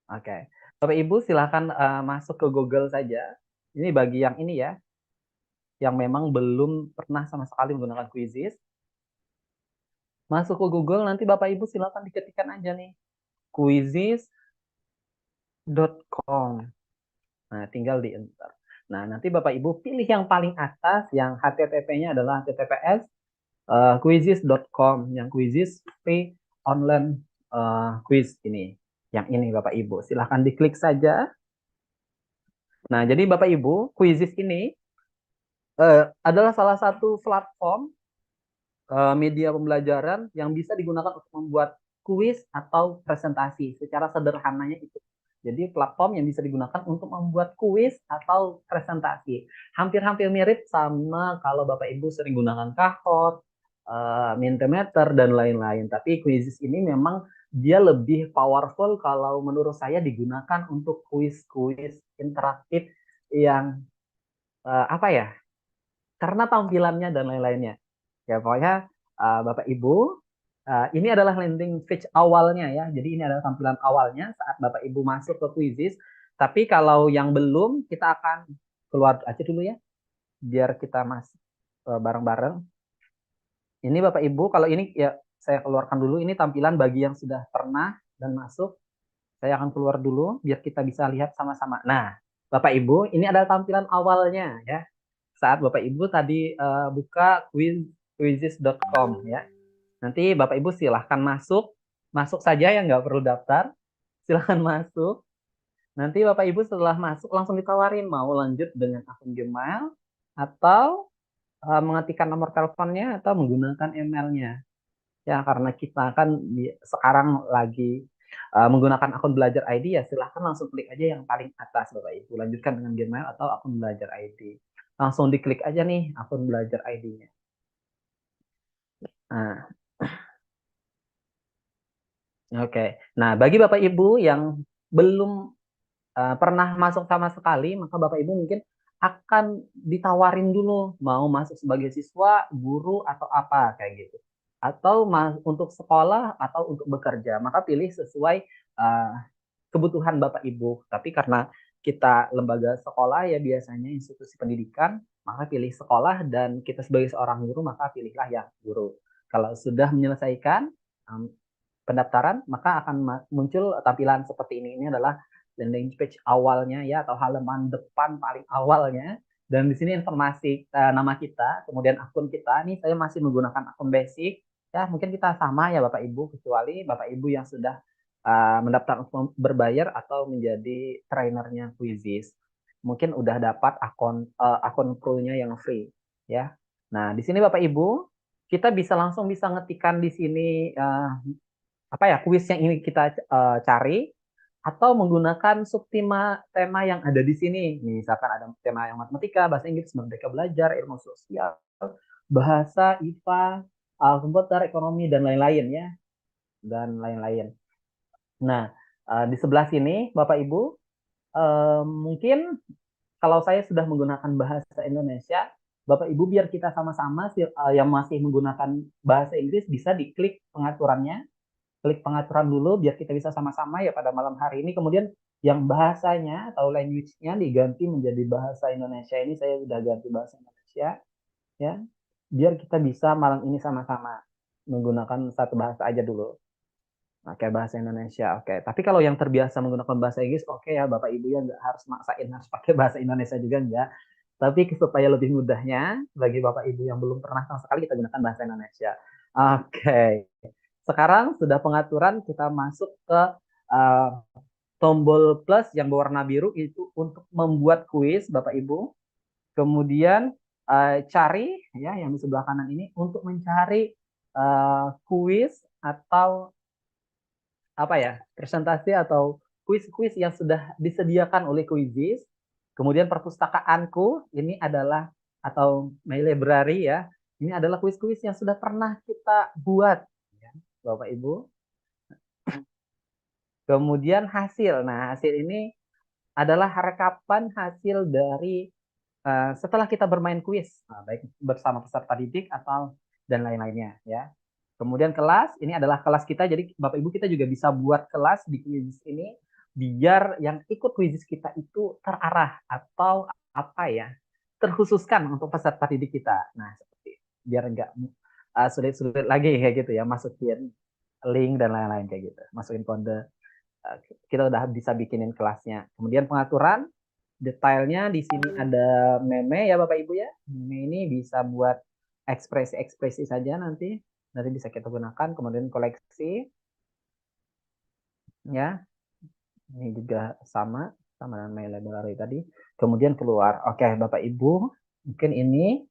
Oke. Bapak Ibu silakan masuk ke Google saja. Ini bagi yang ini ya, yang memang belum pernah sama sekali menggunakan Quizizz. Masuk ke Google, nanti Bapak Ibu silakan diketikkan aja nih, quizizz.com. Nah, tinggal di enter. Nah, nanti Bapak Ibu pilih yang paling atas, yang HTTP-nya adalah https quizizz.com, yang Quizizz free online quiz ini. Yang ini Bapak Ibu, silahkan diklik saja. Nah, jadi Bapak Ibu, Quizizz ini adalah salah satu platform media pembelajaran yang bisa digunakan untuk membuat kuis atau presentasi. Secara sederhananya itu. Jadi platform yang bisa digunakan untuk membuat kuis atau presentasi. Hampir-hampir mirip sama kalau Bapak Ibu sering gunakan Kahoot, Mentimeter, dan lain-lain. Tapi Quizizz ini memang dia lebih powerful kalau menurut saya digunakan untuk kuis-kuis interaktif yang apa ya? Karena tampilannya dan lain-lainnya. Ya pokoknya Bapak Ibu, ini adalah landing page awalnya ya. Jadi ini adalah tampilan awalnya saat Bapak Ibu masuk ke Quizizz. Tapi kalau yang belum, kita akan keluar aja dulu ya, biar kita masuk bareng-bareng. Ini Bapak Ibu, kalau ini ya saya keluarkan dulu. Ini tampilan bagi yang sudah pernah dan masuk. Saya akan keluar dulu biar kita bisa lihat sama-sama. Nah, Bapak Ibu, ini adalah tampilan awalnya ya. Saat Bapak Ibu tadi buka quizizz.com ya. Nanti Bapak Ibu silahkan masuk. Masuk saja ya, nggak perlu daftar. Silahkan masuk. Nanti Bapak Ibu setelah masuk langsung ditawarin mau lanjut dengan akun Gmail atau mengetikkan nomor teleponnya atau menggunakan emailnya. Ya, karena kita kan sekarang lagi menggunakan akun Belajar ID ya, silahkan langsung klik aja yang paling atas Bapak Ibu. Lanjutkan dengan Gmail atau akun Belajar ID. Langsung diklik aja nih akun Belajar ID-nya. Nah, oke. Nah, bagi Bapak Ibu yang belum pernah masuk sama sekali, maka Bapak Ibu mungkin akan ditawarin dulu mau masuk sebagai siswa, guru, atau apa kayak gitu. Atau untuk sekolah atau untuk bekerja, maka pilih sesuai uh, kebutuhan Bapak Ibu. Tapi karena kita lembaga sekolah ya biasanya institusi pendidikan, maka pilih sekolah dan kita sebagai seorang guru maka pilihlah yang guru. Kalau sudah menyelesaikan um, pendaftaran, maka akan muncul tampilan seperti ini. Ini adalah landing page awalnya ya atau halaman depan paling awalnya. Dan di sini informasi nama kita, kemudian akun kita. Ini saya masih menggunakan akun basic. Ya, mungkin kita sama ya Bapak Ibu, kecuali Bapak Ibu yang sudah mendaftar untuk berbayar atau menjadi trainernya Quizizz. Mungkin udah dapat akun pro-nya yang free ya. Nah, di sini Bapak Ibu, kita bisa langsung bisa ngetikan di sini apa ya kuis yang ingin kita cari atau menggunakan subtema tema yang ada di sini. Misalkan ada tema yang matematika, bahasa Inggris, merdeka belajar, ilmu sosial, bahasa, IPA, komputer, ekonomi dan lain-lain ya, dan lain-lain. Nah, di sebelah sini Bapak Ibu mungkin kalau saya sudah menggunakan bahasa Indonesia, Bapak Ibu biar kita sama-sama yang masih menggunakan bahasa Inggris bisa diklik pengaturannya, klik pengaturan dulu biar kita bisa sama-sama ya pada malam hari ini. Kemudian yang bahasanya atau language-nya diganti menjadi bahasa Indonesia. Ini saya sudah ganti bahasa Indonesia ya. Biar kita bisa malam ini sama-sama menggunakan satu bahasa aja dulu. Oke, bahasa Indonesia. Oke, tapi kalau yang terbiasa menggunakan bahasa Inggris, oke ya Bapak Ibu ya nggak harus maksain harus pakai bahasa Indonesia juga enggak. Tapi supaya lebih mudahnya bagi Bapak Ibu yang belum pernah sama sekali kita gunakan bahasa Indonesia. Oke. Sekarang sudah pengaturan, kita masuk ke uh, tombol plus yang berwarna biru itu untuk membuat kuis Bapak Ibu. Kemudian cari ya yang di sebelah kanan ini untuk mencari kuis atau apa ya presentasi atau kuis-kuis yang sudah disediakan oleh Quizizz. Kemudian perpustakaanku ini adalah atau my library ya. Ini adalah kuis-kuis yang sudah pernah kita buat ya, Bapak Ibu. Kemudian hasil. Nah, hasil ini adalah rekapan hasil dari setelah kita bermain kuis, baik bersama peserta didik atau dan lain-lainnya ya. Kemudian kelas, ini adalah kelas kita, jadi Bapak Ibu kita juga bisa buat kelas di kuis ini biar yang ikut quizzes kita itu terarah atau apa ya, terkhususkan untuk peserta didik kita. Nah, seperti biar enggak sulit-sulit lagi kayak gitu ya, masukin link dan lain-lain kayak gitu, masukin kode. Kita udah bisa bikinin kelasnya. Kemudian pengaturan detailnya di sini ada meme ya Bapak Ibu ya. Meme ini bisa buat ekspresi-ekspresi saja nanti bisa kita gunakan. Kemudian koleksi ya, ini juga sama dengan My Library tadi. Kemudian keluar. Oke Bapak Ibu, mungkin ini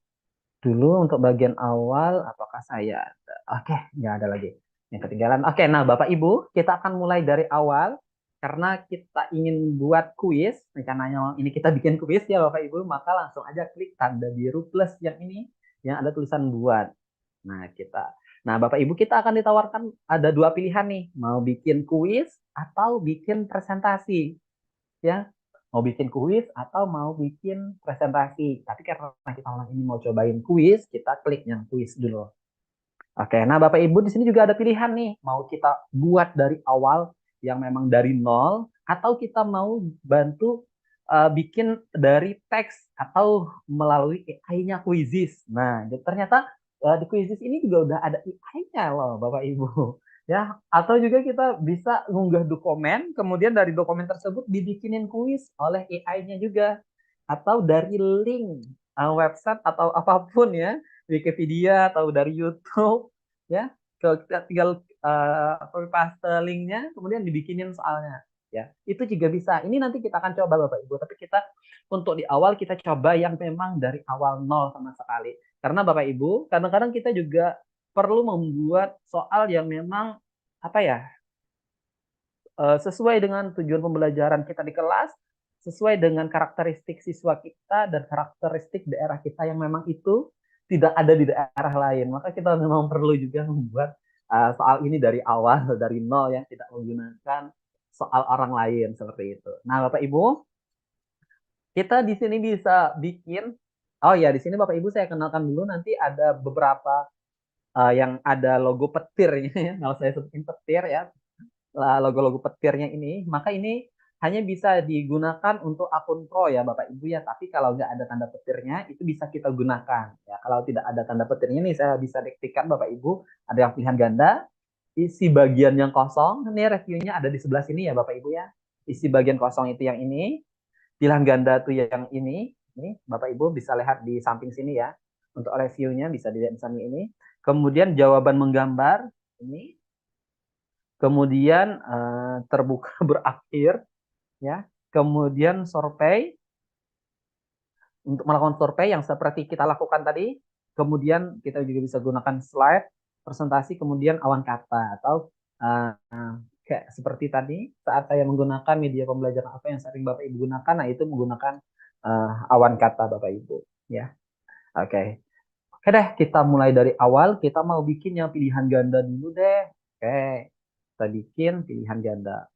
dulu untuk bagian awal. Apakah saya oke, nggak ada lagi yang ketinggalan. Oke, nah Bapak Ibu, kita akan mulai dari awal karena kita ingin buat kuis. Rencananya ini kita bikin kuis ya Bapak Ibu, maka langsung aja klik tanda biru plus yang ini yang ada tulisan buat. Nah Bapak Ibu, kita akan ditawarkan ada dua pilihan nih, mau bikin kuis atau bikin presentasi ya, mau bikin kuis atau mau bikin presentasi. Tapi karena kita ini mau cobain kuis, kita klik yang kuis dulu. Oke, nah Bapak Ibu di sini juga ada pilihan nih, mau kita buat dari awal yang memang dari nol, atau kita mau bantu bikin dari teks atau melalui AI-nya Quizizz. Nah, ternyata di Quizizz ini juga udah ada AI-nya loh Bapak Ibu. Ya, atau juga kita bisa ngunggah dokumen, kemudian dari dokumen tersebut dibikinin kuis oleh AI-nya juga. Atau dari link website atau apapun ya, Wikipedia atau dari YouTube ya, kita tinggal copy paste linknya kemudian dibikinin soalnya ya, itu juga bisa. Ini nanti kita akan coba Bapak Ibu, tapi kita untuk di awal kita coba yang memang dari awal nol sama sekali, karena Bapak Ibu kadang-kadang kita juga perlu membuat soal yang memang apa ya, sesuai dengan tujuan pembelajaran kita di kelas, sesuai dengan karakteristik siswa kita dan karakteristik daerah kita yang memang itu tidak ada di daerah lain. Maka kita memang perlu juga membuat soal ini dari awal, dari nol ya, tidak menggunakan soal orang lain seperti itu. Nah, Bapak Ibu, kita di sini bisa bikin, oh ya, di sini Bapak Ibu saya kenalkan dulu, nanti ada beberapa yang ada logo petirnya ya, kalau saya sebutin petir ya, logo-logo petirnya ini, maka ini hanya bisa digunakan untuk akun pro ya Bapak Ibu ya. Tapi kalau nggak ada tanda petirnya itu bisa kita gunakan ya. Kalau tidak ada tanda petirnya nih, saya bisa diktikan Bapak Ibu, ada yang pilihan ganda, isi bagian yang kosong. Ini reviewnya ada di sebelah sini ya Bapak Ibu ya. Isi bagian kosong itu yang ini, pilihan ganda tuh yang ini. Ini Bapak Ibu bisa lihat di samping sini ya. Untuk reviewnya bisa dilihat di samping ini. Kemudian jawaban menggambar ini, kemudian terbuka berakhir ya, kemudian survei untuk melakukan survei yang seperti kita lakukan tadi, kemudian kita juga bisa gunakan slide presentasi, kemudian awan kata atau kayak seperti tadi saat saya menggunakan media pembelajaran apa yang sering Bapak Ibu gunakan, nah itu menggunakan awan kata Bapak Ibu ya. Oke. Oke deh, kita mulai dari awal. Kita mau bikin yang pilihan ganda dulu deh. Oke, kita bikin pilihan ganda.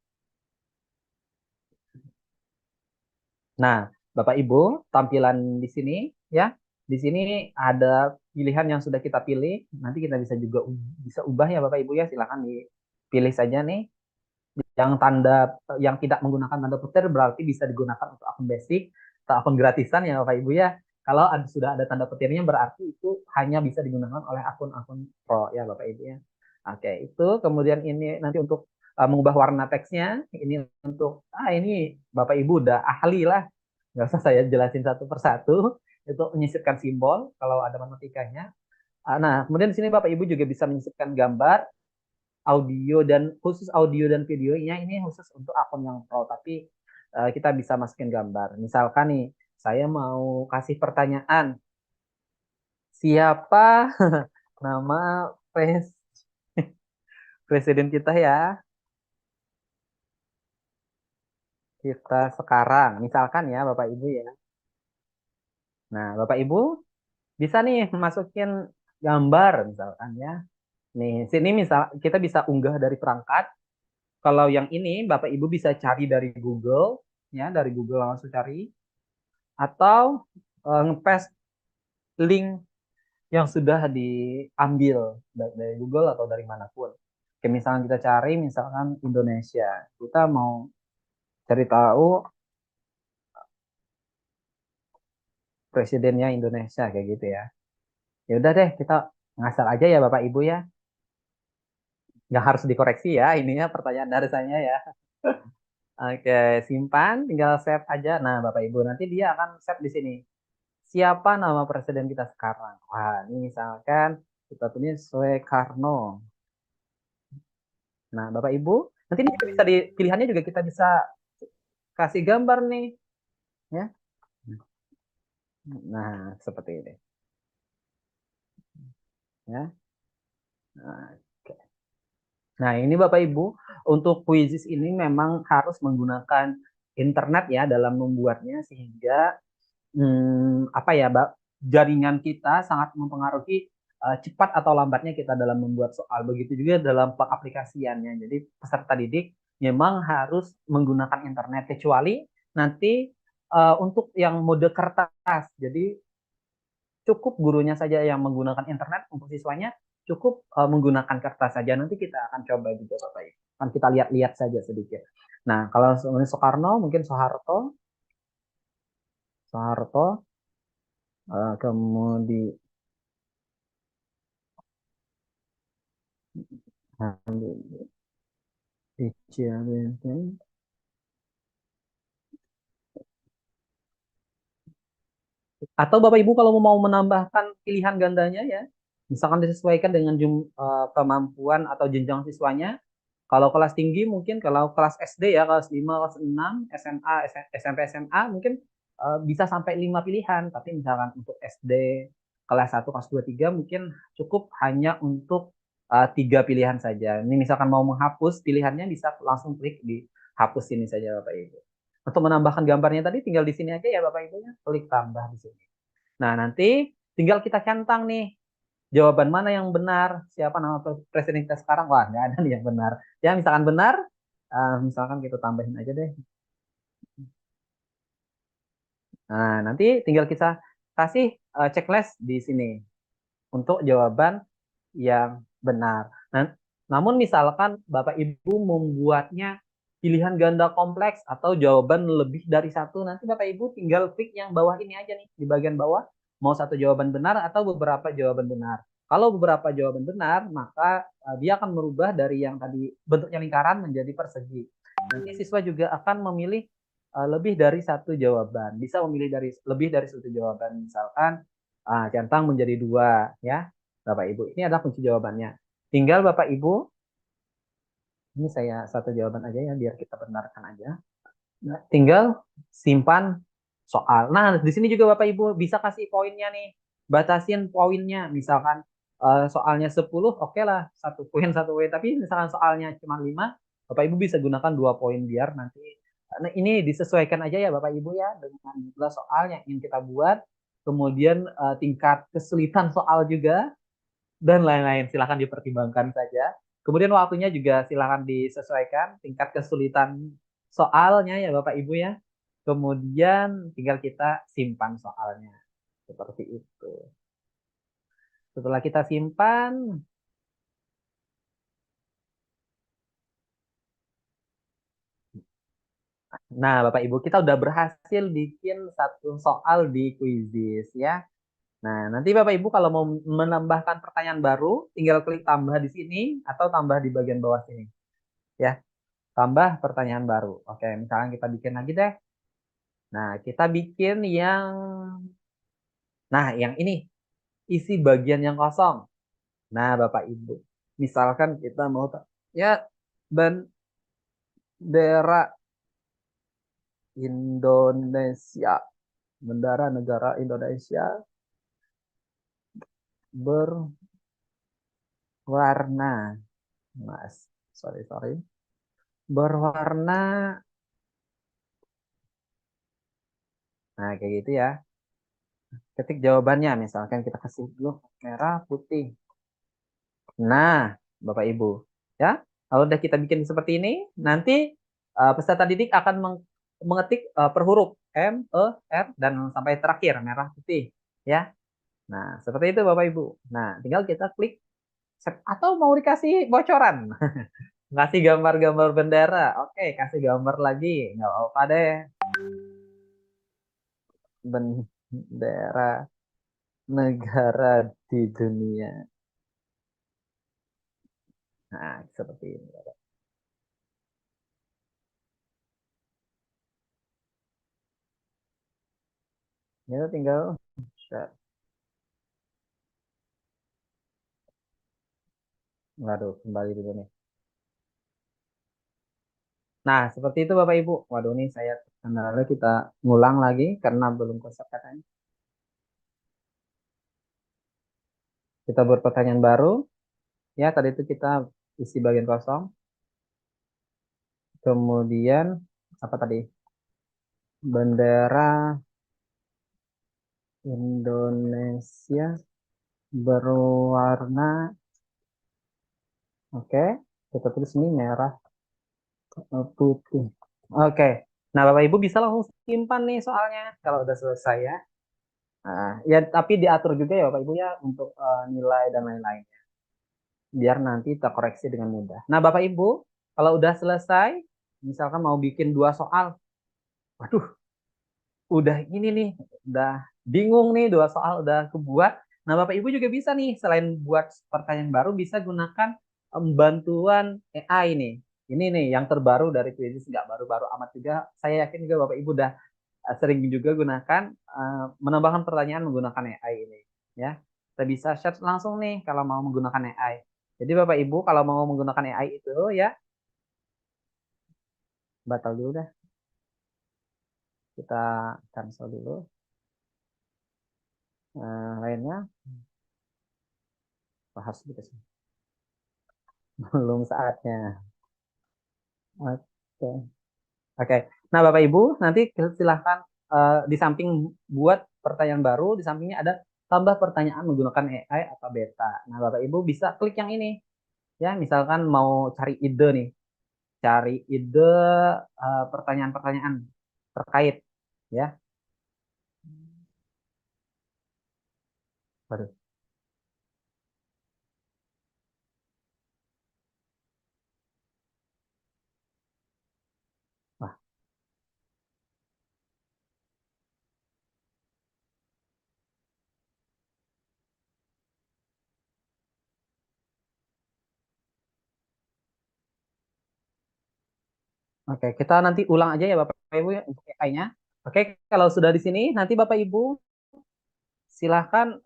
Nah, Bapak Ibu, tampilan di sini ya. Di sini ada pilihan yang sudah kita pilih. Nanti kita bisa juga bisa ubah ya Bapak Ibu ya. Silakan dipilih saja nih. Yang tanda yang tidak menggunakan tanda petir berarti bisa digunakan untuk akun basic atau akun gratisan ya Bapak Ibu ya. Kalau sudah ada tanda petirnya berarti itu hanya bisa digunakan oleh akun-akun pro ya Bapak Ibu ya. Oke, itu kemudian ini nanti untuk mengubah warna teksnya. Ini untuk ini Bapak Ibu udah ahli lah, nggak usah saya jelasin satu persatu. Itu menyisipkan simbol kalau ada matematikanya. Nah, kemudian di sini Bapak Ibu juga bisa menyisipkan gambar, audio, dan khusus audio dan videonya ini khusus untuk akun yang pro, tapi kita bisa masukin gambar. Misalkan nih, saya mau kasih pertanyaan, siapa nama presiden kita ya, kita sekarang, misalkan ya Bapak Ibu ya. Nah, Bapak Ibu bisa nih masukin gambar misalkan ya. Nih, sini misal kita bisa unggah dari perangkat. Kalau yang ini Bapak Ibu bisa cari dari Google ya, dari Google langsung cari, atau nge-paste link yang sudah diambil dari Google atau dari manapun. Kayak misalkan kita cari misalkan Indonesia, kita mau cari tahu presidennya Indonesia kayak gitu ya. Ya udah deh, kita ngasal aja ya Bapak Ibu ya. Nggak harus dikoreksi ya ininya pertanyaan dari saya ya. Oke, simpan, tinggal save aja. Nah, Bapak Ibu nanti dia akan save di sini. Siapa nama presiden kita sekarang? Wah, ini misalkan kita tulis Soekarno. Nah, Bapak Ibu, nanti ini juga bisa di pilihannya juga kita bisa kasih gambar nih, ya. Nah, seperti ini, ya. Nah, oke. Nah, ini Bapak Ibu, untuk quizzes ini memang harus menggunakan internet ya dalam membuatnya sehingga apa ya, jaringan kita sangat mempengaruhi cepat atau lambatnya kita dalam membuat soal. Begitu juga dalam pengaplikasiannya. Jadi peserta didik memang harus menggunakan internet kecuali nanti untuk yang mode kertas. Jadi cukup gurunya saja yang menggunakan internet untuk siswanya cukup menggunakan kertas saja. Nanti kita akan coba juga Bapak Ibu. Kan kita lihat-lihat saja sedikit. Nah, kalau Soekarno mungkin Soeharto, Soeharto kemudian atau Bapak Ibu kalau mau menambahkan pilihan gandanya ya, misalkan disesuaikan dengan kemampuan atau jenjang siswanya. Kalau kelas tinggi mungkin kalau kelas SD ya, kelas 5, kelas 6, SMA, SMP, SMA mungkin bisa sampai 5 pilihan. Tapi misalkan untuk SD kelas 1, kelas 2, 3 mungkin cukup hanya untuk 3 pilihan saja. Ini misalkan mau menghapus pilihannya bisa langsung klik di hapus ini saja Bapak Ibu. Untuk menambahkan gambarnya tadi tinggal di sini aja ya Bapak Ibu ya, klik tambah di sini. Nah, nanti tinggal kita centang nih jawaban mana yang benar, siapa nama presiden kita sekarang. Wah, nggak ada nih yang benar. Ya, misalkan benar, misalkan kita tambahin aja deh. Nah, nanti tinggal kita kasih checklist di sini untuk jawaban yang benar. Nah, namun misalkan Bapak Ibu membuatnya pilihan ganda kompleks atau jawaban lebih dari satu, nanti Bapak Ibu tinggal klik yang bawah ini aja nih, di bagian bawah, mau satu jawaban benar atau beberapa jawaban benar. Kalau beberapa jawaban benar, maka dia akan merubah dari yang tadi bentuknya lingkaran menjadi persegi. Nanti siswa juga akan memilih lebih dari satu jawaban. Bisa memilih dari lebih dari satu jawaban. Misalkan centang menjadi dua, ya. Bapak Ibu. Ini adalah kunci jawabannya. Tinggal Bapak Ibu, ini saya satu jawaban aja ya, biar kita benarkan aja. Nah, tinggal simpan soal. Nah, di sini juga Bapak Ibu bisa kasih poinnya nih. Batasin poinnya. Misalkan soalnya 10, oke lah, satu poin, satu poin. Tapi misalkan soalnya cuma 5, Bapak Ibu bisa gunakan 2 poin biar nanti. Nah, ini disesuaikan aja ya Bapak Ibu ya, dengan jumlah soal yang ingin kita buat. Kemudian tingkat kesulitan soal juga dan lain-lain. Silahkan dipertimbangkan saja. Kemudian waktunya juga silahkan disesuaikan tingkat kesulitan soalnya ya Bapak Ibu ya. Kemudian tinggal kita simpan soalnya. Seperti itu. Setelah kita simpan, nah Bapak Ibu kita udah berhasil bikin satu soal di Quizizz ya. Nah, nanti Bapak Ibu kalau mau menambahkan pertanyaan baru, tinggal klik tambah di sini atau tambah di bagian bawah sini. Ya, tambah pertanyaan baru. Oke, misalnya kita bikin lagi deh. Nah, kita bikin yang ini, isi bagian yang kosong. Nah, Bapak Ibu, misalkan kita mau, ya, bendera Indonesia, bendera negara Indonesia berwarna, Mas, sorry, berwarna, nah kayak gitu ya. Ketik jawabannya, misalkan kita kasih dulu merah, putih. Nah, Bapak Ibu, ya, kalau udah kita bikin seperti ini, nanti peserta didik akan mengetik per huruf M, E, R, dan sampai terakhir merah putih, ya. Nah, seperti itu Bapak Ibu. Nah, tinggal kita klik atau mau dikasih bocoran. Kasih gambar-gambar bendera. Oke, kasih gambar lagi. Nggak apa-apa deh. Bendera negara di dunia. Nah, seperti ini. Ya, tinggal share. Waduh, kembali dulu nih. Nah, seperti itu Bapak Ibu. Waduh, nih saya kendala kita ngulang lagi karena belum kosong katanya. Kita buat pertanyaan baru. Ya, tadi itu kita isi bagian kosong. Kemudian apa tadi? Bendera Indonesia berwarna, oke. Kita tulis ini merah, putih. Oke. Nah, Bapak Ibu bisa langsung simpan nih soalnya kalau udah selesai ya. Nah, ya tapi diatur juga ya Bapak Ibu ya untuk nilai dan lain-lain. Biar nanti terkoreksi dengan mudah. Nah, Bapak Ibu, kalau udah selesai, misalkan mau bikin dua soal, waduh, udah ini nih, udah bingung nih dua soal udah kebuat. Nah, Bapak Ibu juga bisa nih, selain buat pertanyaan baru, bisa gunakan bantuan AI nih. Ini nih yang terbaru dari Quizzes, nggak baru-baru amat juga. Saya yakin juga Bapak Ibu udah sering juga gunakan menambahkan pertanyaan menggunakan AI ini. Ya, kita bisa search langsung nih kalau mau menggunakan AI. Jadi Bapak Ibu kalau mau menggunakan AI itu ya batal dulu dah. Kita cancel dulu. Lainnya bahas gitu sih. Belum saatnya. Oke. Oke. Nah, Bapak Ibu, nanti silahkan di samping buat pertanyaan baru, di sampingnya ada tambah pertanyaan menggunakan AI atau beta. Nah, Bapak Ibu bisa klik yang ini. Ya, misalkan mau cari ide nih, cari ide pertanyaan-pertanyaan terkait, ya. Waduh. Wah, oke, kita nanti ulang aja ya Bapak Ibu ya untuk AI-nya. Oke, kalau sudah di sini, nanti Bapak Ibu silahkan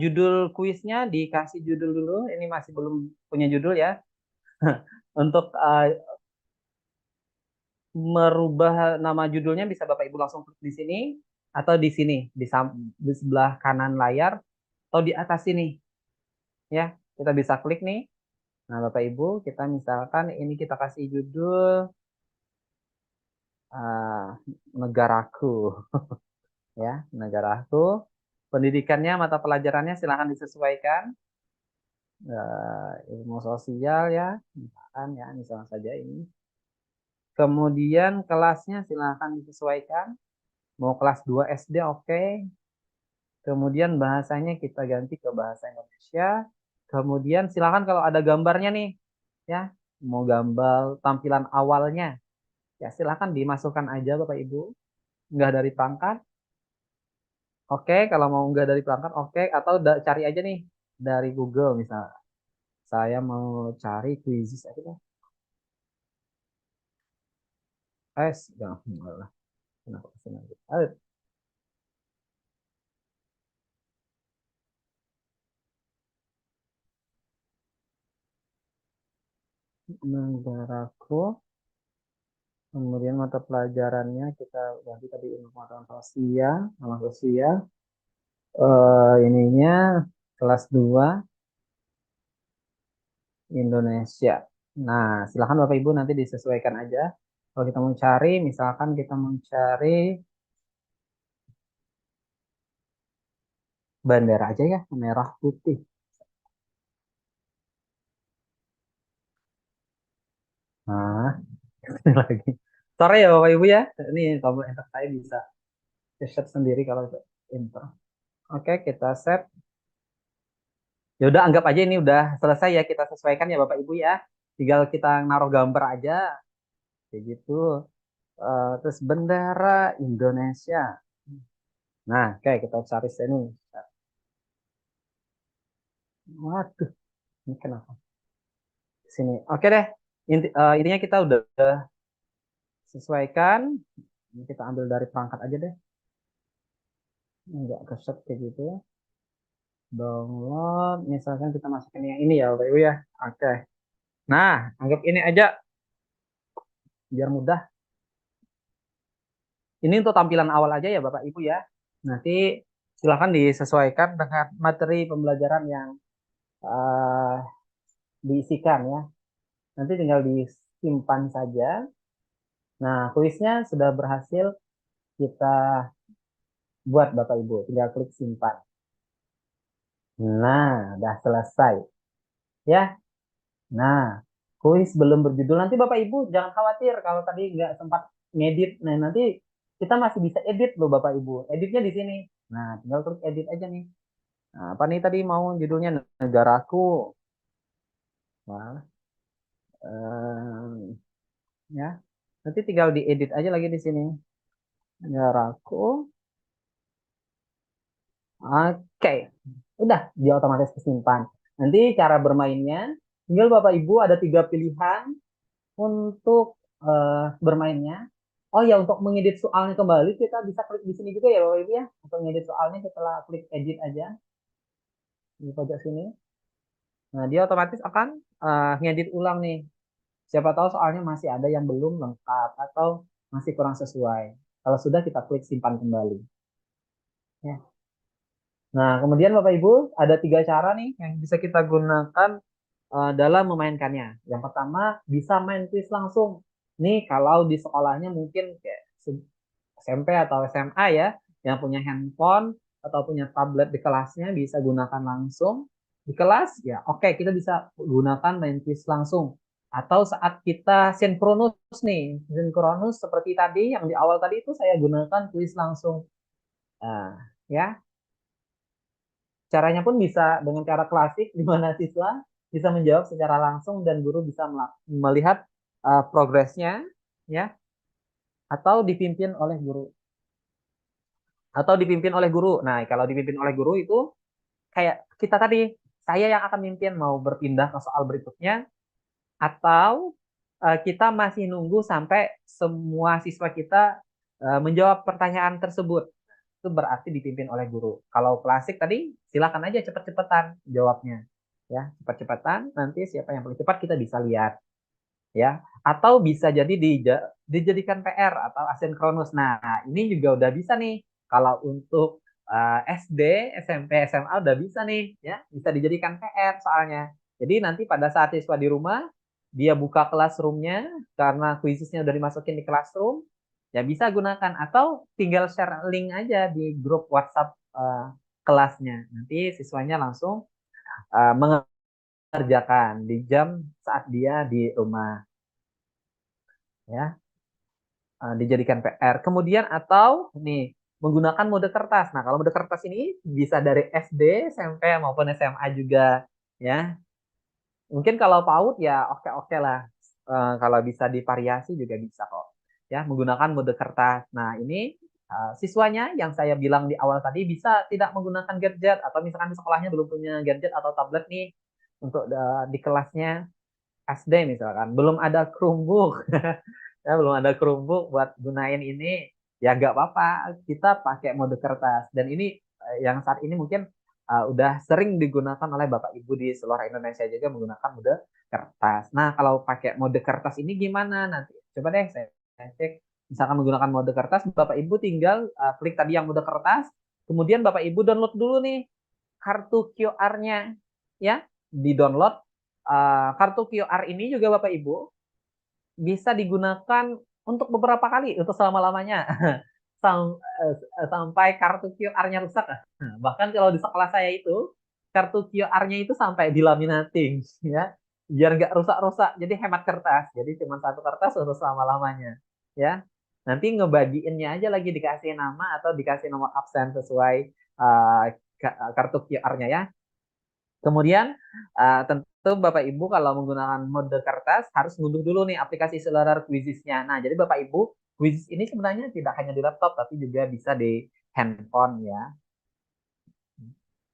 judul kuisnya dikasih judul dulu. Ini masih belum punya judul ya. Untuk merubah nama judulnya bisa Bapak Ibu langsung klik di sini atau di sini di sebelah kanan layar atau di atas sini ya. Kita bisa klik nih. Nah, Bapak Ibu, kita misalkan ini kita kasih judul uh, negaraku ya, negaraku. Pendidikannya, mata pelajarannya silahkan disesuaikan. Ilmu sosial ya, misalkan ya, misalnya saja ini. Kemudian kelasnya silahkan disesuaikan. Mau kelas 2 SD oke. Kemudian bahasanya kita ganti ke bahasa Indonesia. Kemudian silakan kalau ada gambarnya nih, ya, mau gambar tampilan awalnya, ya silakan dimasukkan aja Bapak Ibu. Nggak dari pangkat, oke. Kalau mau nggak dari pangkat, oke. Atau cari aja nih dari Google misalnya. Saya mau cari quizzes aja deh. Enggak lah. Kenapa kesini aja? Negaraku. Kemudian mata pelajarannya kita ganti tadi ilmu pengetahuan sosial, sama sosial. Ininya kelas 2 Indonesia. Nah, silakan Bapak Ibu nanti disesuaikan aja. Kalau kita mau cari, misalkan kita mau cari bendera aja ya, merah putih. Nah, ini lagi. Sorry ya Bapak Ibu ya. Ini tombol enter saya bisa set sendiri kalau itu enter. Oke, kita set. Ya udah anggap aja ini udah selesai ya, kita sesuaikan ya Bapak Ibu ya. tinggal kita naruh gambar aja kayak gitu. Terus bendera Indonesia. Nah, oke, kita cari sini. Waduh, ini kenapa? Sini. Oke deh. Intinya kita udah sesuaikan. Ini kita ambil dari perangkat aja deh. Nggak keset kayak gitu. Download. Misalkan kita masukin yang ini ya, Bapak Ibu ya. Oke. Nah, anggap ini aja biar mudah. Ini untuk tampilan awal aja ya, Bapak Ibu ya. Nanti silakan disesuaikan dengan materi pembelajaran yang uh, diisikan ya. Nanti tinggal disimpan saja. Nah, kuisnya sudah berhasil kita buat Bapak Ibu. Tinggal klik simpan. Nah, udah selesai. Ya. Nah, kuis belum berjudul. Nanti Bapak Ibu jangan khawatir kalau tadi nggak sempat ngedit. Nah, nanti kita masih bisa edit loh Bapak Ibu. Editnya di sini. Nah, tinggal klik edit aja nih. Nah, apa nih tadi mau judulnya negaraku. Wah, ya. Nanti tinggal diedit aja lagi di sini. Negaraku. Oke, udah dia otomatis kesimpan. Nanti cara bermainnya, tinggal Bapak Ibu ada 3 pilihan untuk bermainnya. Oh ya, untuk mengedit soalnya kembali kita bisa klik di sini juga ya Bapak Ibu ya. Untuk mengedit soalnya setelah klik edit aja di pojok sini. Nah dia otomatis akan ngedit ulang nih. Siapa tahu soalnya masih ada yang belum lengkap atau masih kurang sesuai. Kalau sudah kita klik simpan kembali. Ya. Nah kemudian Bapak Ibu ada 3 cara nih yang bisa kita gunakan dalam memainkannya. Yang pertama bisa main quiz langsung. Nih kalau di sekolahnya mungkin kayak SMP atau SMA ya, yang punya handphone atau punya tablet di kelasnya bisa gunakan langsung di kelas ya. Oke, kita bisa gunakan main quiz langsung. Atau saat kita sinkronus nih, sinkronus seperti tadi yang di awal tadi itu saya gunakan quiz langsung. Nah, ya, caranya pun bisa dengan cara klasik di mana siswa bisa menjawab secara langsung dan guru bisa melihat progresnya ya, atau dipimpin oleh guru. Nah, kalau dipimpin oleh guru itu kayak kita tadi, saya yang akan mimpin mau berpindah ke soal berikutnya atau kita masih nunggu sampai semua siswa kita menjawab pertanyaan tersebut. Itu berarti dipimpin oleh guru. Kalau klasik tadi silakan aja cepet-cepetan jawabnya. Ya, cepet-cepetan nanti siapa yang paling cepat kita bisa lihat ya. Atau bisa jadi dijadikan PR atau asinkronus. Nah, ini juga udah bisa nih. Kalau untuk SD, SMP, SMA udah bisa nih, ya, bisa dijadikan PR soalnya. Jadi nanti pada saat siswa di rumah, dia buka classroom-nya karena kuisisnya udah dimasukin di classroom, ya bisa gunakan atau tinggal share link aja di grup WhatsApp kelasnya. Nanti siswanya langsung mengerjakan di jam saat dia di rumah, ya. Dijadikan PR. Kemudian atau nih menggunakan mode kertas. Nah, kalau mode kertas ini bisa dari SD, SMP maupun SMA juga ya. Mungkin kalau PAUD ya oke-oke lah. Kalau bisa divariasi juga bisa kok. Ya, menggunakan mode kertas. Nah, ini siswanya yang saya bilang di awal tadi bisa tidak menggunakan gadget atau misalkan di sekolahnya belum punya gadget atau tablet nih untuk di kelasnya SD misalkan belum ada Chromebook ya belum ada Chromebook buat gunain ini ya nggak apa-apa kita pakai mode kertas dan ini yang saat ini mungkin udah sering digunakan oleh Bapak Ibu di seluruh Indonesia juga menggunakan mode kertas. Nah kalau pakai mode kertas ini gimana nanti coba deh saya cek misalkan menggunakan mode kertas Bapak Ibu tinggal klik tadi yang mode kertas kemudian Bapak Ibu download dulu nih kartu QR-nya ya di download kartu QR ini juga Bapak Ibu bisa digunakan untuk beberapa kali untuk selama-lamanya sampai kartu QR-nya rusak. Bahkan kalau di sekolah saya itu kartu QR-nya itu sampai dilaminating ya biar nggak rusak-rusak jadi hemat kertas jadi cuma satu kertas untuk selama-lamanya ya nanti ngebagiinnya aja lagi dikasih nama atau dikasih nomor absen sesuai kartu QR-nya ya kemudian Tuh Bapak Ibu kalau menggunakan mode kertas harus ngunduh dulu nih aplikasi Scholar Quizizz-nya. Nah, jadi Bapak Ibu, Quizizz ini sebenarnya tidak hanya di laptop tapi juga bisa di handphone ya.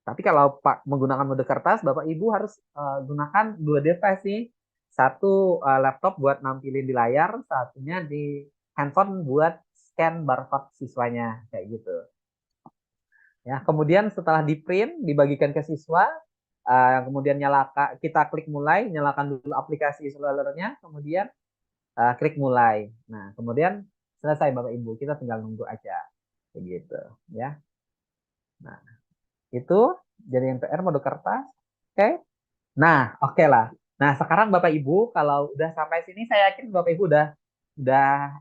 Tapi kalau Pak menggunakan mode kertas, Bapak Ibu harus gunakan dua device nih. Satu laptop buat nampilin di layar, satunya di handphone buat scan barcode siswanya kayak gitu. Ya, kemudian setelah di print dibagikan ke siswa, kemudian kita klik mulai, nyalakan dulu aplikasi Scholar-nya, kemudian klik mulai. Nah, kemudian selesai Bapak Ibu, kita tinggal nunggu aja. Begitu, ya. Nah, itu jadi PR mode kertas. Oke. Nah, oke lah. Nah, sekarang Bapak Ibu kalau udah sampai sini saya yakin Bapak Ibu udah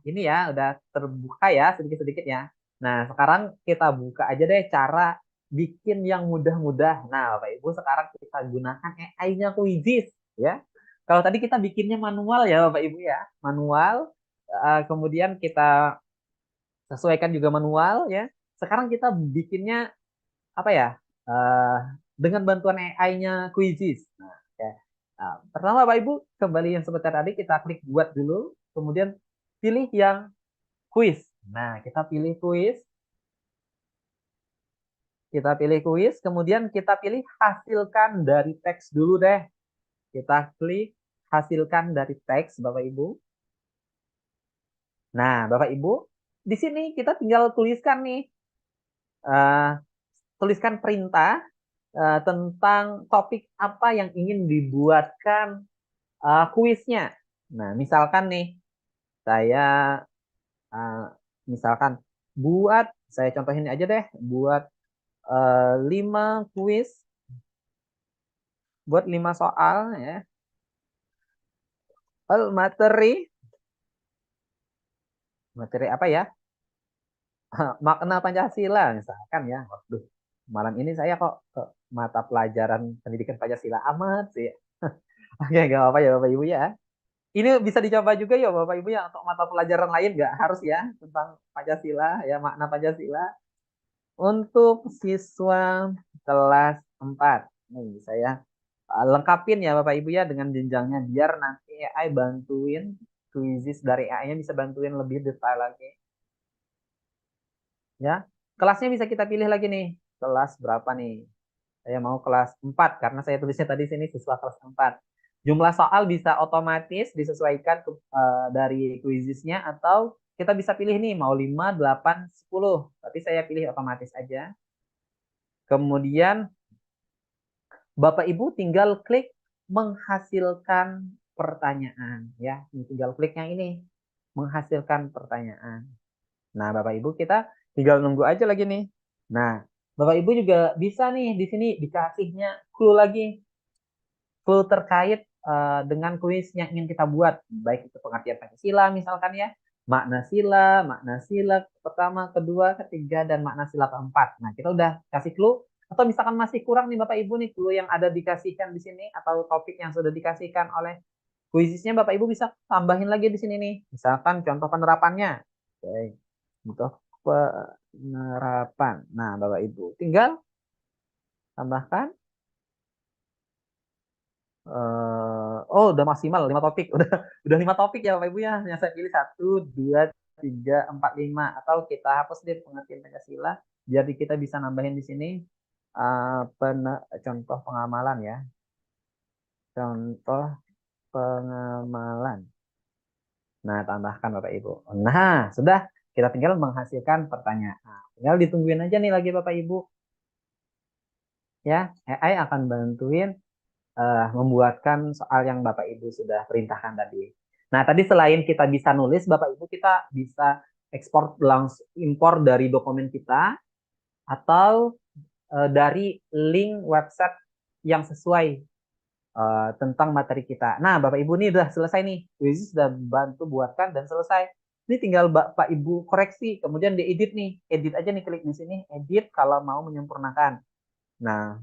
ini ya, udah terbuka ya sedikit-sedikit ya. Nah, sekarang kita buka aja deh cara bikin yang mudah-mudah. Nah, Bapak Ibu sekarang kita gunakan AI-nya Quizizz ya. Kalau tadi kita bikinnya manual ya Bapak Ibu ya, manual. Kemudian kita sesuaikan juga manual ya. Sekarang kita bikinnya apa ya? eh dengan bantuan AI-nya Quizizz. Nah, ya. Nah, pertama Bapak Ibu kembali yang seperti tadi kita klik buat dulu, kemudian pilih yang quiz. Nah, kita pilih quiz, kemudian kita pilih hasilkan dari teks dulu deh. Kita klik hasilkan dari teks Bapak Ibu. Nah, Bapak Ibu, di sini kita tinggal tuliskan nih, eh, tuliskan perintah tentang topik apa yang ingin dibuatkan kuisnya. Nah, misalkan nih, saya uh, misalkan saya contohin aja deh, buat 5 kuis, buat 5 soal ya. Materi, materi apa ya? Makna Pancasila misalkan ya. Waduh, malam ini saya kok ke mata pelajaran pendidikan Pancasila amat sih. Oke, nggak apa-apa ya Bapak Ibu ya. Ini bisa dicoba juga ya Bapak Ibu ya untuk mata pelajaran lain nggak harus ya tentang Pancasila ya makna Pancasila untuk siswa kelas 4. Nih saya lengkapin ya Bapak Ibu ya dengan jenjangnya biar nanti AI bantuin Quizizz dari AI-nya bisa bantuin lebih detail lagi ya. Kelasnya bisa kita pilih lagi nih. Kelas berapa nih? Saya mau kelas 4 karena saya tulisnya tadi sini siswa kelas 4. Jumlah soal bisa otomatis disesuaikan dari quiziznya atau kita bisa pilih nih mau 5, 8, 10. Tapi saya pilih otomatis aja. Kemudian Bapak Ibu tinggal klik menghasilkan pertanyaan ya. Tinggal klik yang ini menghasilkan pertanyaan. Nah, Bapak Ibu kita tinggal nunggu aja lagi nih. Nah, Bapak Ibu juga bisa nih di sini dikasihnya clue lagi. Clue terkait dengan kuis yang ingin kita buat. Baik itu pengertian Pancasila misalkan ya. Makna sila pertama, kedua, ketiga, dan makna sila keempat. Nah, kita udah kasih clue. Atau misalkan masih kurang nih Bapak Ibu nih clue yang ada dikasihkan di sini atau topik yang sudah dikasihkan oleh kuisisnya Bapak Ibu bisa tambahin lagi di sini nih. Misalkan contoh penerapannya. Oke. Contoh penerapan. Nah, Bapak Ibu tinggal tambahkan. Oh, udah maksimal 5 topik. Udah 5 topik ya Bapak Ibu ya. Yang saya pilih 1, 2, 3, 4, 5. Atau kita hapus deh pengertian Pancasila. Jadi kita bisa nambahin di sini contoh pengamalan ya. Contoh pengamalan. Nah, tambahkan Bapak Ibu. Nah, sudah. Kita tinggal menghasilkan pertanyaan. Tinggal ditungguin aja nih lagi Bapak Ibu. Ya, AI akan bantuin membuatkan soal yang Bapak Ibu sudah perintahkan tadi. Nah, tadi selain kita bisa nulis, Bapak Ibu kita bisa ekspor langsung impor dari dokumen kita atau dari link website yang sesuai tentang materi kita. Nah, Bapak Ibu ini udah selesai nih. Wizi sudah bantu buatkan dan selesai. Ini tinggal Bapak Ibu koreksi, kemudian diedit nih. Edit aja nih, klik di sini, edit kalau mau menyempurnakan. Nah,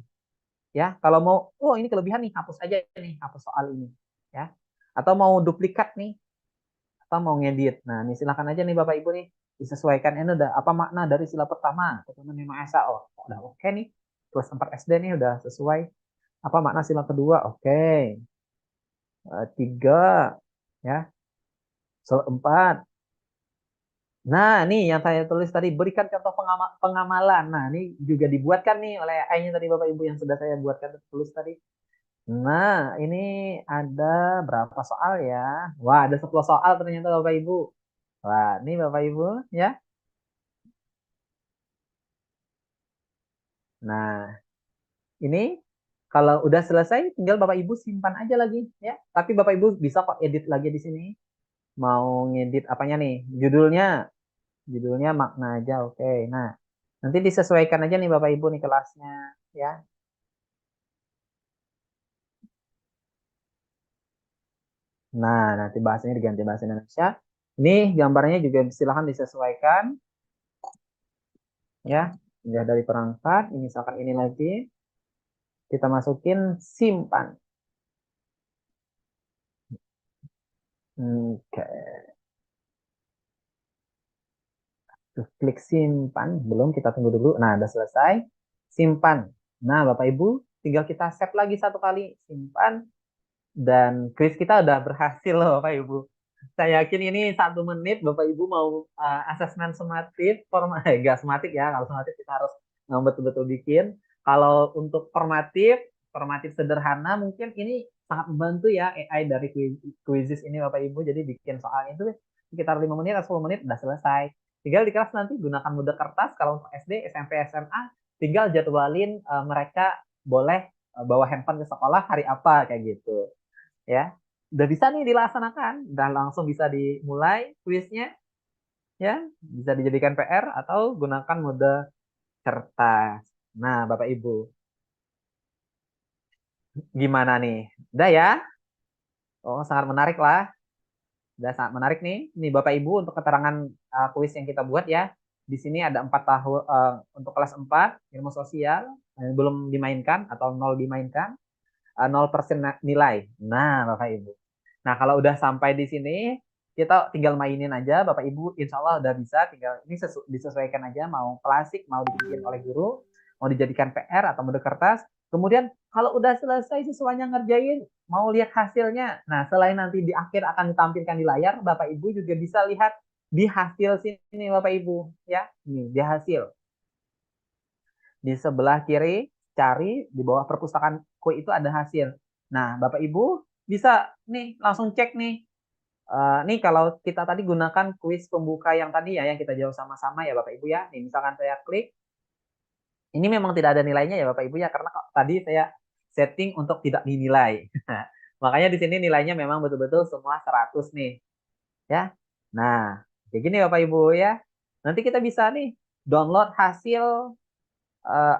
ya kalau mau ini kelebihan nih hapus aja nih, hapus soal ini ya, atau mau duplikat nih atau mau ngedit. Nah, ini silakan aja nih Bapak Ibu nih disesuaikan ini udah apa makna dari sila pertama ketuhanan yang maha esa. Oh, udah oke nih kelas 4 SD nih udah sesuai. Apa makna sila kedua? Oke. 3, ya. Soal 4. Nah, nih yang saya tulis tadi, berikan contoh pengamalan. Nah, ini juga dibuatkan nih oleh AI-nya tadi Bapak Ibu yang sudah saya buatkan tulis tadi. Nah, ini ada berapa soal ya? Wah, ada 10 soal ternyata Bapak Ibu. Wah, ini Bapak Ibu ya. Nah, ini kalau udah selesai tinggal Bapak Ibu simpan aja lagi ya. Tapi Bapak Ibu bisa kok edit lagi di sini. Mau ngedit apanya nih? Judulnya makna aja. Oke. Nah, nanti disesuaikan aja nih Bapak Ibu nih kelasnya ya. Nah, nanti bahasanya diganti bahasa Indonesia. Ini gambarnya juga silakan disesuaikan ya. Udah dari perangkat, ini misalkan ini lagi kita masukin simpan. Oke. Terus klik simpan, belum kita tunggu dulu. Nah, udah selesai. Simpan. Nah, Bapak Ibu, tinggal kita save lagi satu kali. Simpan. Dan quiz kita udah berhasil loh, Bapak Ibu. Saya yakin ini 1 menit Bapak Ibu mau asesmen sumatif, enggak sumatif ya. Kalau sumatif kita harus betul-betul bikin. Kalau untuk formatif sederhana mungkin ini sangat membantu ya AI dari quizzes ini Bapak Ibu. Jadi bikin soalnya itu sekitar 5 menit atau 10 menit udah selesai. Tinggal di kelas nanti gunakan mode kertas. Kalau untuk SD, SMP, SMA, tinggal jadwalin mereka boleh bawa handphone ke sekolah hari apa kayak gitu ya. Udah bisa nih dilaksanakan dan langsung bisa dimulai kuisnya ya, bisa dijadikan PR atau gunakan mode kertas. Nah, Bapak Ibu, gimana nih? Udah ya? Oh, sangat menarik lah. Udah sangat menarik nih. Nih Bapak Ibu untuk keterangan kuis yang kita buat ya. Di sini ada 4 tahun untuk kelas 4 ilmu sosial belum dimainkan atau nol dimainkan, 0% nilai. Nah, Bapak Ibu. Nah, kalau udah sampai di sini, kita tinggal mainin aja, Bapak Ibu. Insya Allah udah bisa. Tinggal ini disesuaikan aja, mau klasik, mau dibikin oleh guru, mau dijadikan PR atau mode kertas. Kemudian kalau udah selesai siswanya ngerjain, mau lihat hasilnya. Nah, selain nanti di akhir akan ditampilkan di layar, Bapak Ibu juga bisa lihat di hasil sini, Bapak Ibu. Ya, nih di hasil. Di sebelah kiri, cari di bawah perpustakaan kue itu ada hasil. Nah, Bapak Ibu bisa nih langsung cek nih. Nih kalau kita tadi gunakan kuis pembuka yang tadi ya, yang kita jawab sama-sama ya Bapak Ibu ya. Nih misalkan saya klik, ini memang tidak ada nilainya ya Bapak Ibu ya, karena tadi saya setting untuk tidak dinilai. Makanya di sini nilainya memang betul-betul semua 100 nih. Ya. Nah, kayak gini Bapak Ibu ya. Nanti kita bisa nih download hasil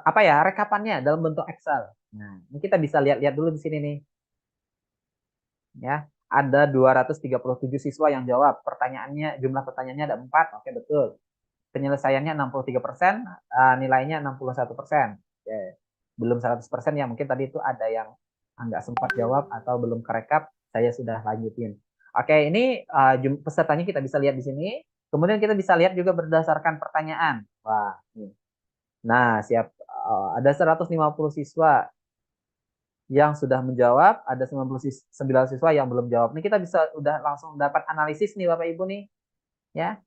apa ya rekapannya dalam bentuk Excel. Nah, ini kita bisa lihat-lihat dulu di sini nih. Ya, ada 237 siswa yang jawab. Pertanyaannya, jumlah pertanyaannya ada 4. Oke, betul. Penyelesaiannya 63%, nilainya 61%. Oke. Belum 100% ya, mungkin tadi itu ada yang nggak sempat jawab atau belum kerekap, saya sudah lanjutin. Oke, ini pesertanya kita bisa lihat di sini. Kemudian kita bisa lihat juga berdasarkan pertanyaan. Wah, nih. Nah, siap. Ada 150 siswa yang sudah menjawab, ada 99 siswa yang belum jawab. Ini kita bisa udah langsung dapat analisis nih Bapak Ibu nih, ya.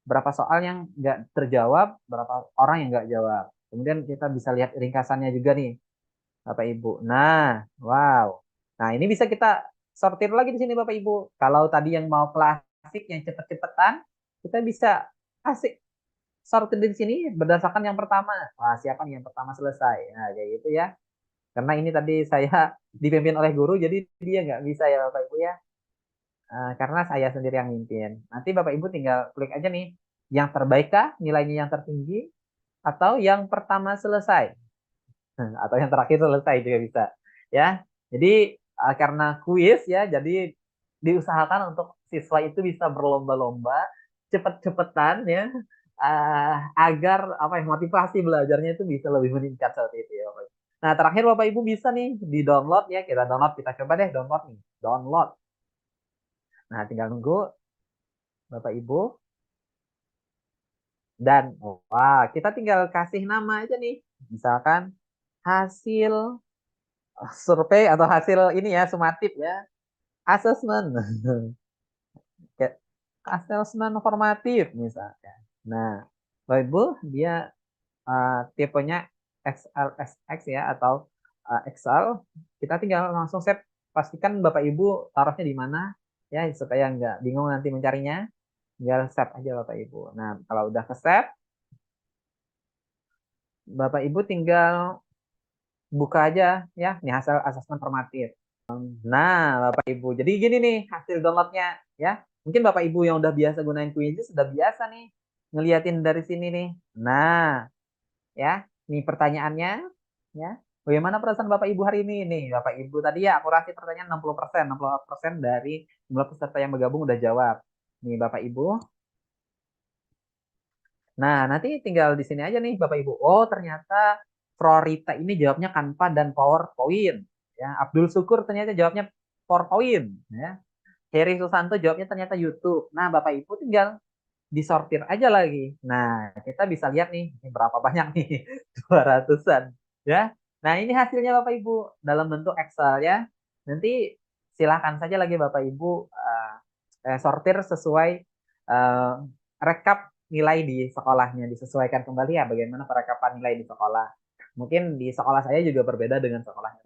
Berapa soal yang nggak terjawab, berapa orang yang nggak jawab. Kemudian kita bisa lihat ringkasannya juga nih, Bapak Ibu. Nah, wow. Nah, ini bisa kita sortir lagi di sini Bapak Ibu. Kalau tadi yang mau klasik yang cepet-cepetan, kita bisa kasih sortir di sini berdasarkan yang pertama. Wah, siapa nih yang pertama selesai? Nah, kayak gitu ya. Karena ini tadi saya dipimpin oleh guru, jadi dia nggak bisa ya Bapak Ibu ya. Karena saya sendiri yang mimpin. Nanti Bapak Ibu tinggal klik aja nih, yang terbaik kah, nilainya yang tertinggi, atau yang pertama selesai, atau yang terakhir selesai juga bisa. Ya, jadi karena kuis ya, jadi diusahakan untuk siswa itu bisa berlomba-lomba, cepet-cepetan ya, agar apa ya motivasi belajarnya itu bisa lebih meningkat seperti itu ya Bapak Ibu. Nah terakhir Bapak Ibu bisa nih di download ya, kita download, kita coba deh download nih, download. Nah tinggal nunggu Bapak Ibu dan wah kita tinggal kasih nama aja nih, misalkan hasil survei atau hasil ini ya, sumatif ya, assessment. Kayak assessment formatif misalnya. Nah, Bapak Ibu dia tipenya XLSX ya atau Excel, kita tinggal langsung save. Pastikan Bapak Ibu taruhnya di mana ya supaya nggak bingung nanti mencarinya. Tinggal save aja Bapak Ibu. Nah, kalau udah ke save, Bapak Ibu tinggal buka aja ya, nih hasil asesmen formatif. Nah, Bapak Ibu, jadi gini nih hasil downloadnya ya. Mungkin Bapak Ibu yang udah biasa gunain Quizzes sudah biasa nih ngeliatin dari sini nih. Nah, ya, nih pertanyaannya ya. Bagaimana perasaan Bapak Ibu hari ini nih? Bapak Ibu tadi ya akurasi pertanyaan 60%, 60% dari jumlah peserta yang bergabung udah jawab. Nih Bapak Ibu. Nah, nanti tinggal di sini aja nih Bapak Ibu. Oh, ternyata Florita ini jawabnya Canva dan PowerPoint. Ya, Abdul Syukur ternyata jawabnya PowerPoint. Ya. Heri Susanto jawabnya ternyata YouTube. Nah, Bapak Ibu tinggal disortir aja lagi. Nah, kita bisa lihat nih ini berapa banyak nih, 200-an. Ya. Nah, ini hasilnya Bapak Ibu dalam bentuk Excel ya. Nanti silahkan saja lagi Bapak Ibu sortir sesuai uh, rekap nilai di sekolahnya, disesuaikan kembali ya bagaimana perekapan nilai di sekolah. Mungkin di sekolah saya juga berbeda dengan sekolahnya